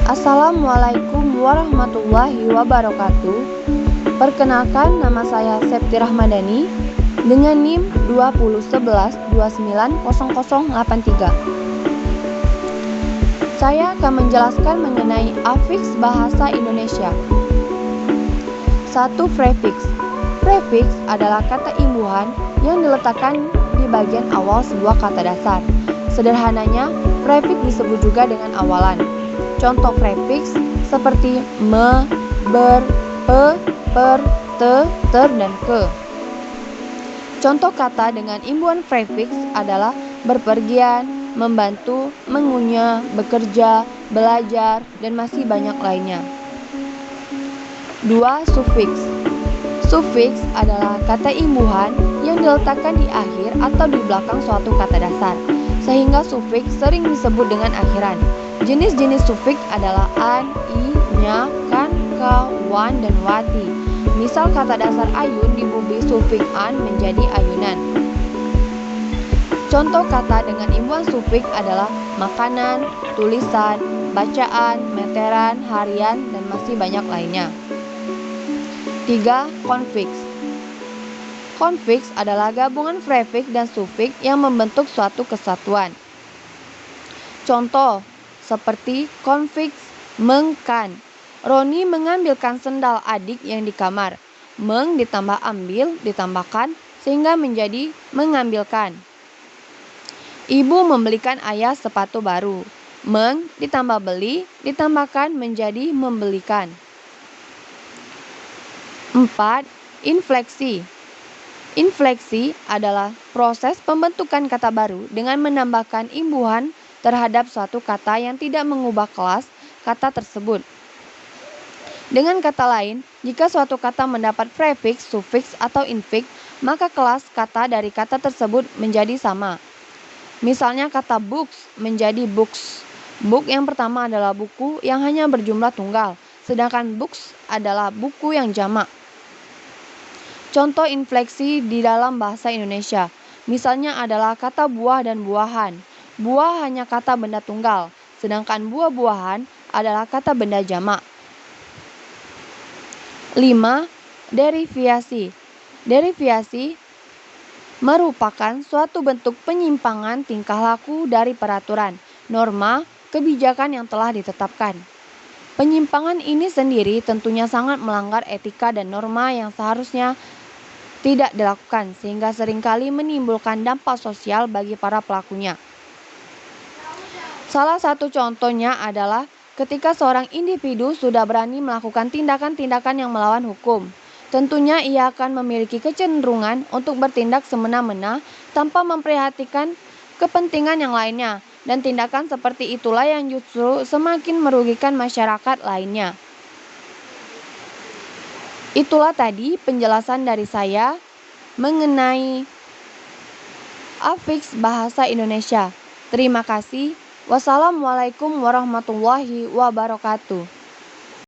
Assalamualaikum warahmatullahi wabarakatuh. Perkenalkan, nama saya Septi Rahmadani dengan NIM 2011290083. Saya akan menjelaskan mengenai afiks bahasa Indonesia. 1. Prefiks. Prefiks adalah kata imbuhan yang diletakkan di bagian awal sebuah kata dasar. Sederhananya, prefiks disebut juga dengan awalan. Contoh prefiks seperti me, ber, pe, per, te, ter, dan ke. Contoh kata dengan imbuhan prefiks adalah berpergian, membantu, mengunyah, bekerja, belajar, dan masih banyak lainnya. 2. Sufiks. Sufiks adalah kata imbuhan yang diletakkan di akhir atau di belakang suatu kata dasar, sehingga sufiks sering disebut dengan akhiran. Jenis-jenis sufiks adalah an, i, nya, kan, ka, wan, dan wati. Misal kata dasar ayun diberi sufiks an menjadi ayunan. Contoh kata dengan imbuhan sufiks adalah makanan, tulisan, bacaan, meteran, harian, dan masih banyak lainnya. 3. Konfiks. Konfiks adalah gabungan prefiks dan sufiks yang membentuk suatu kesatuan. Contoh seperti konfiks mengkan. Roni mengambilkan sendal adik yang di kamar. Meng ditambah ambil ditambahkan sehingga menjadi mengambilkan. Ibu membelikan ayah sepatu baru. Meng ditambah beli ditambahkan menjadi membelikan. 4. Infleksi. Infleksi adalah proses pembentukan kata baru dengan menambahkan imbuhan terhadap suatu kata yang tidak mengubah kelas kata tersebut. Dengan kata lain, jika suatu kata mendapat prefiks, sufiks, atau infiks, maka kelas kata dari kata tersebut menjadi sama. Misalnya kata books menjadi books. Book yang pertama adalah buku yang hanya berjumlah tunggal, sedangkan books adalah buku yang jamak. Contoh infleksi di dalam bahasa Indonesia, misalnya adalah kata buah dan buahan. Buah hanya kata benda tunggal, sedangkan buah-buahan adalah kata benda jamak. 5. Deriviasi. Deriviasi merupakan suatu bentuk penyimpangan tingkah laku dari peraturan, norma, kebijakan yang telah ditetapkan. Penyimpangan ini sendiri tentunya sangat melanggar etika dan norma yang seharusnya tidak dilakukan, sehingga seringkali menimbulkan dampak sosial bagi para pelakunya. Salah satu contohnya adalah ketika seorang individu sudah berani melakukan tindakan-tindakan yang melawan hukum. Tentunya ia akan memiliki kecenderungan untuk bertindak semena-mena tanpa memperhatikan kepentingan yang lainnya, dan tindakan seperti itulah yang justru semakin merugikan masyarakat lainnya. Itulah tadi penjelasan dari saya mengenai afiks bahasa Indonesia. Terima kasih. Wassalamualaikum warahmatullahi wabarakatuh.